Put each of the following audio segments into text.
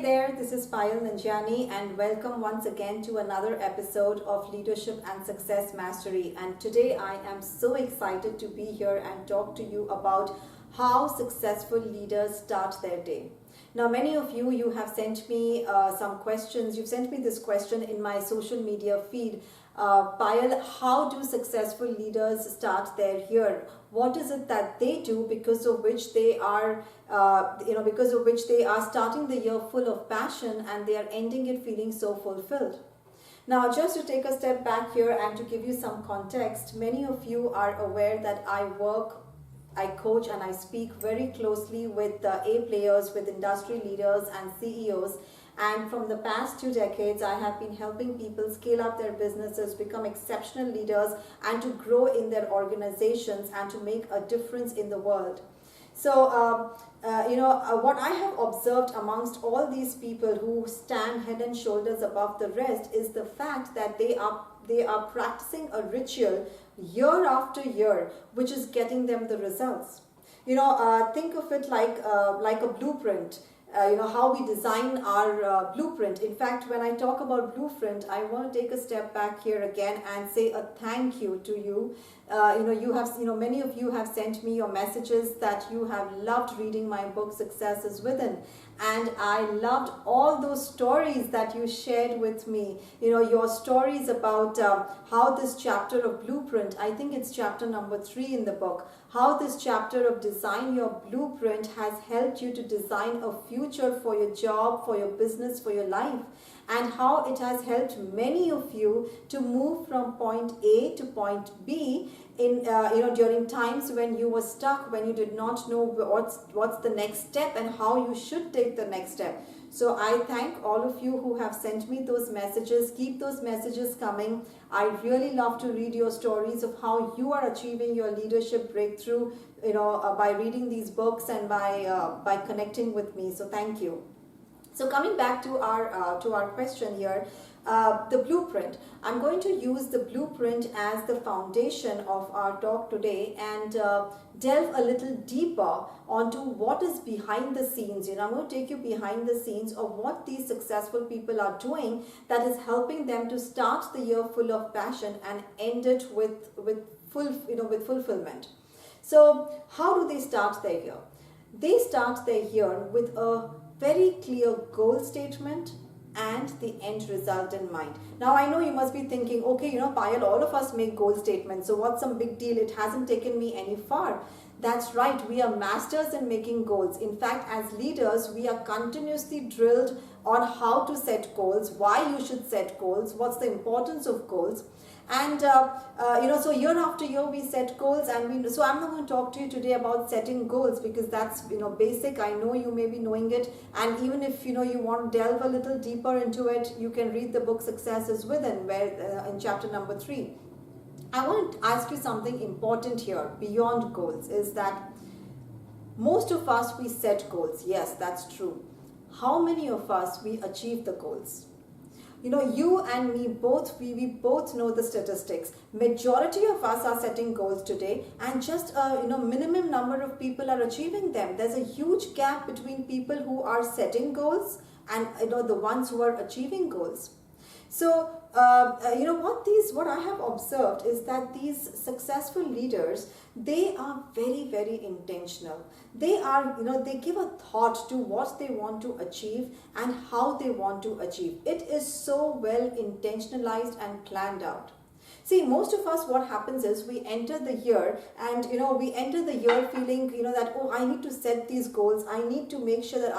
there, this is Payal Nanjiani and welcome once again to another episode of Leadership and Success Mastery. And today I am so excited to be here and talk to you about how successful leaders start their day. Now, many of you have sent me some questions. You've sent me this question in my social media feed. Payal, how do successful leaders start their year? What is it that they do because of which they are, starting the year full of passion and they are ending it feeling so fulfilled? Now, just to take a step back here and to give you some context, many of you are aware that I coach and I speak very closely with A players, with industry leaders and CEOs. And from the past 2 decades, I have been helping people scale up their businesses, become exceptional leaders, and to grow in their organizations and to make a difference in the world. So, what I have observed amongst all these people who stand head and shoulders above the rest is the fact that they are practicing a ritual year after year, which is getting them the results. Think of it like a blueprint. How we design our blueprint. In fact, when I talk about blueprint, I want to take a step back here again and say a thank you to you. Many of you have sent me your messages that you have loved reading my book, Success is Within. And I loved all those stories that you shared with me. Your stories about how this chapter of blueprint, I think it's chapter number 3 in the book, how this chapter of design your blueprint has helped you to design a future for your job, for your business, for your life, and how it has helped many of you to move from point A to point B during times when you were stuck, when you did not know what's the next step and how you should take the next step. So I thank all of you who have sent me those messages. Keep those messages coming. I really love to read your stories of how you are achieving your leadership breakthrough, by reading these books and by connecting with me. So thank you. So coming back to our question here, the blueprint. I'm going to use the blueprint as the foundation of our talk today and delve a little deeper onto what is behind the scenes. I'm going to take you behind the scenes of what these successful people are doing that is helping them to start the year full of passion and end it with fulfillment. So how do they start their year? They start their year with a very clear goal statement and the end result in mind. Now, I know you must be thinking, okay, Payal, all of us make goal statements, so what's some big deal? It hasn't taken me any far. That's right, we are masters in making goals. In fact, as leaders, we are continuously drilled on how to set goals, why you should set goals, what's the importance of goals. And so year after year we set goals, and so I'm not going to talk to you today about setting goals because that's basic. I know you may be knowing it, and even if you want to delve a little deeper into it, you can read the book Success is Within, where in chapter number 3. I want to ask you something important here beyond goals, is that most of us, we set goals. Yes, that's true. How many of us we achieve the goals? You and me both, we both know the statistics. Majority of us are setting goals today, and just a minimum number of people are achieving them. There's a huge gap between people who are setting goals and the ones who are achieving goals. So what I have observed is that these successful leaders, they are very, very intentional. They are, they give a thought to what they want to achieve and how they want to achieve. It is so well intentionalized and planned out. See, most of us, what happens is we enter the year and, we enter the year feeling, that, oh, I need to set these goals. I need to make sure that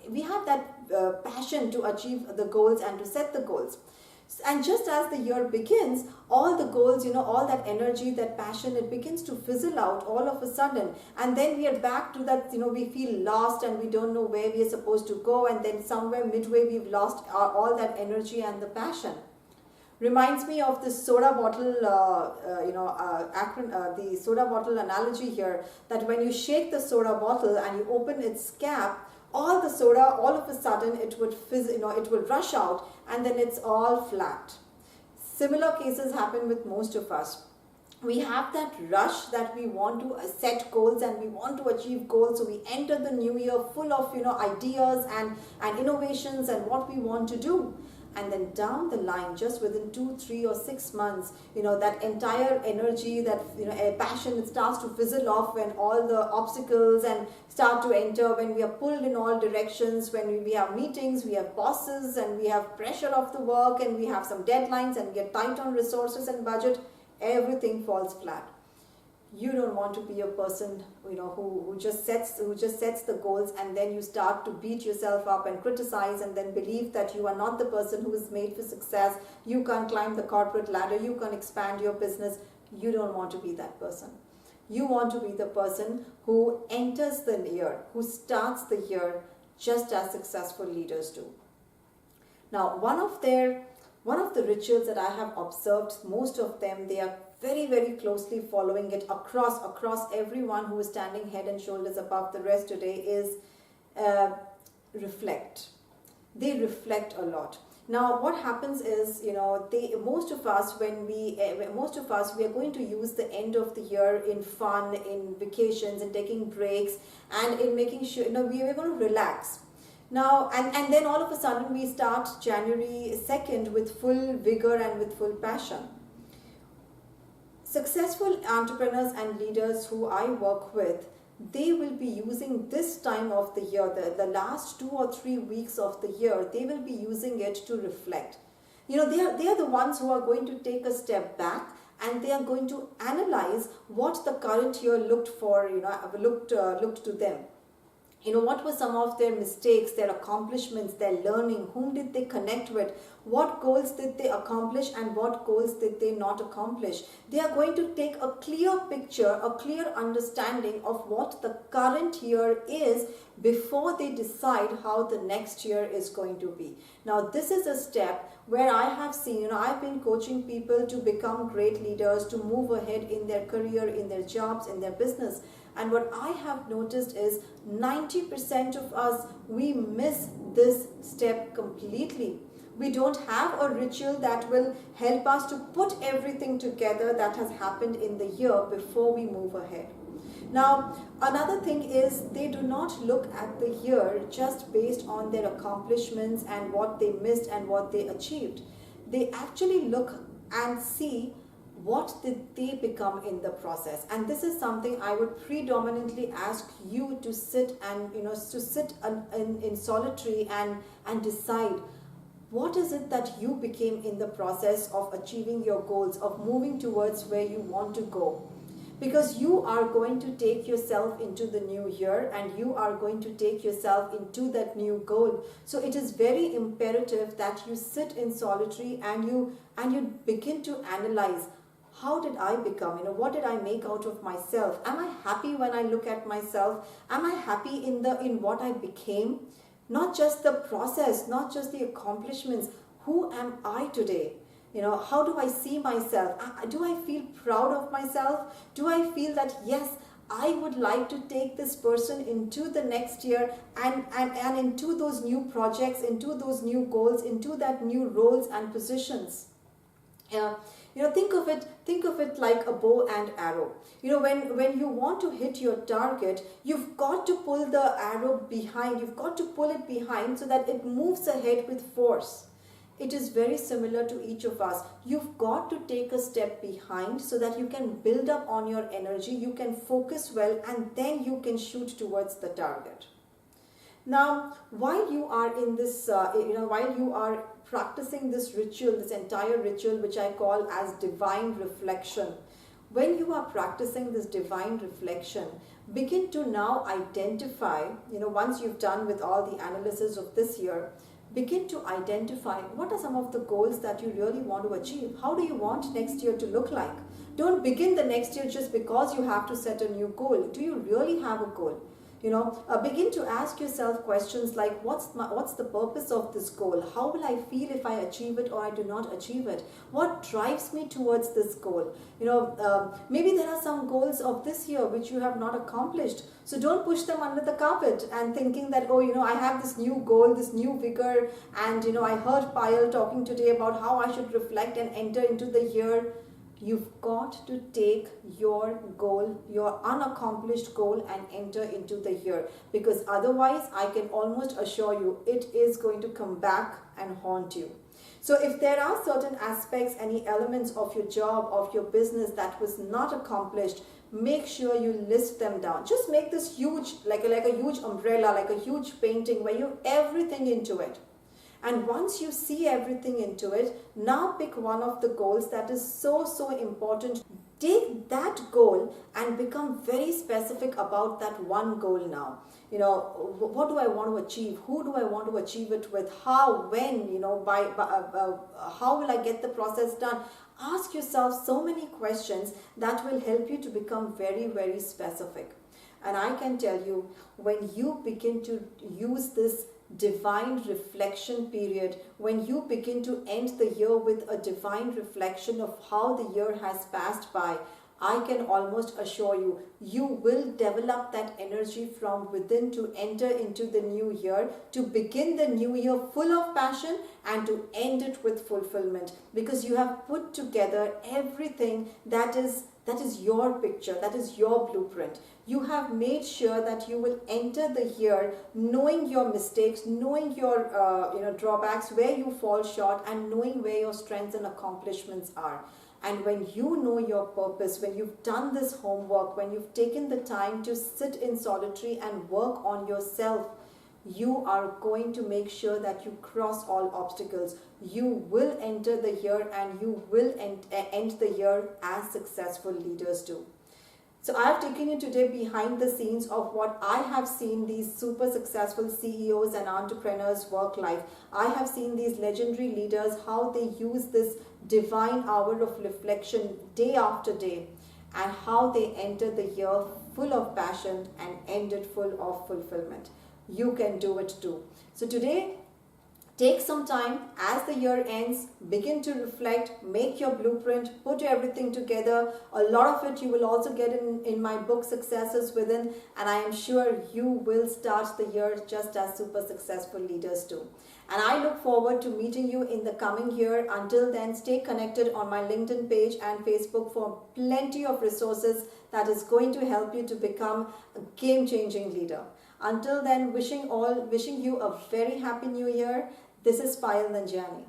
we have that passion to achieve the goals and to set the goals. And just as the year begins, all the goals, all that energy, that passion, it begins to fizzle out all of a sudden. And then we are back to that, we feel lost and we don't know where we are supposed to go. And then somewhere midway, we've lost all that energy and the passion. Reminds me of this soda bottle, the soda bottle analogy here, that when you shake the soda bottle and you open its cap, all the soda, all of a sudden, it would it will rush out, and then it's all flat. Similar cases happen with most of us. we have that rush that we want to set goals and we want to achieve goals, so we enter the new year full of ideas and innovations and what we want to do. And then down the line, just within 2, 3 or 6 months, that entire energy, that a passion, it starts to fizzle off when all the obstacles and start to enter, when we are pulled in all directions, when we have meetings, we have bosses, and we have pressure of the work, and we have some deadlines, and we are tight on resources and budget. Everything falls flat. You don't want to be a person who just sets the goals, and then you start to beat yourself up and criticize, and then believe that you are not the person who is made for success. You can't climb the corporate ladder, you can't expand your business. You don't want to be that person. You want to be the person who enters the year, who starts the year just as successful leaders do. Now, one of the rituals that I have observed, most of them, they are very, very closely following it across everyone who is standing head and shoulders above the rest today, is reflect. They reflect a lot. Now, what happens is, most of us, we are going to use the end of the year in fun, in vacations, in taking breaks, and in making sure, we are going to relax. Now, and then all of a sudden we start January 2nd with full vigor and with full passion. Successful entrepreneurs and leaders who I work with, they will be using this time of the year, the last 2 or 3 weeks of the year, they will be using it to reflect. They are the ones who are going to take a step back, and they are going to analyze what the current year looked to them. What were some of their mistakes, their accomplishments, their learning, whom did they connect with, what goals did they accomplish and what goals did they not accomplish. They are going to take a clear picture, a clear understanding of what the current year is before they decide how the next year is going to be. Now, this is a step where I have seen, I've been coaching people to become great leaders, to move ahead in their career, in their jobs, in their business. And what I have noticed is 90% of us, we miss this step completely. We don't have a ritual that will help us to put everything together that has happened in the year before we move ahead. Now, another thing is, they do not look at the year just based on their accomplishments and what they missed and what they achieved. They actually look and see what did they become in the process. And this is something I would predominantly ask you to sit and in solitary and decide, what is it that you became in the process of achieving your goals, of moving towards where you want to go. Because you are going to take yourself into the new year, and you are going to take yourself into that new goal. So it is very imperative that you sit in solitary and you begin to analyze, how did I become? What did I make out of myself? Am I happy when I look at myself? Am I happy in what I became? Not just the process, not just the accomplishments. Who am I today? How do I see myself? Do I feel proud of myself? Do I feel that, yes, I would like to take this person into the next year and into those new projects, into those new goals, into that new roles and positions? Think of it like a bow and arrow. When you want to hit your target, you've got to pull the arrow behind. You've got to pull it behind so that it moves ahead with force. It is very similar to each of us. You've got to take a step behind so that you can build up on your energy, you can focus well, and then you can shoot towards the target. Now, while you are in this, while you are practicing this ritual, this entire ritual, which I call as divine reflection, when you are practicing this divine reflection, begin to now identify, once you've done with all the analysis of this year, begin to identify what are some of the goals that you really want to achieve. How do you want next year to look like? Don't begin the next year just because you have to set a new goal. Do you really have a goal? Begin to ask yourself questions like, what's the purpose of this goal? How will I feel if I achieve it or I do not achieve it? What drives me towards this goal? Maybe there are some goals of this year which you have not accomplished. So don't push them under the carpet and thinking that, I have this new goal, this new vigor, and I heard Payal talking today about how I should reflect and enter into the year. You've got to take your goal, your unaccomplished goal, and enter into the year, because otherwise I can almost assure you it is going to come back and haunt you. So if there are certain aspects, any elements of your job, of your business that was not accomplished, make sure you list them down. Just make this huge, like a huge umbrella, like a huge painting where you have everything into it. And once you see everything into it, now pick one of the goals that is so important. Take that goal and become very specific about that one goal now. What do I want to achieve? Who do I want to achieve it with? How, when, how will I get the process done? Ask yourself so many questions that will help you to become very specific. And I can tell you, when you begin to use this divine reflection period, when you begin to end the year with a divine reflection of how the year has passed by, I can almost assure you, you will develop that energy from within to enter into the new year, to begin the new year full of passion and to end it with fulfillment, because you have put together everything that is your picture, that is your blueprint. You have made sure that you will enter the year knowing your mistakes, knowing your drawbacks, where you fall short, and knowing where your strengths and accomplishments are. And when you know your purpose, when you've done this homework, when you've taken the time to sit in solitary and work on yourself, you are going to make sure that you cross all obstacles. You will enter the year and you will end the year as successful leaders do. So I have taken you today behind the scenes of what I have seen these super successful CEOs and entrepreneurs work like. I have seen these legendary leaders, how they use this divine hour of reflection day after day, and how they enter the year full of passion and end it full of fulfillment. You can do it too. So today, take some time as the year ends, begin to reflect, make your blueprint, put everything together. A lot of it you will also get in my book Successes Within, and I am sure you will start the year just as super successful leaders do. And I look forward to meeting you in the coming year. Until then, stay connected on my LinkedIn page and Facebook for plenty of resources that is going to help you to become a game-changing leader. Until then, wishing you a very happy new year. This is Payal Nanjiani.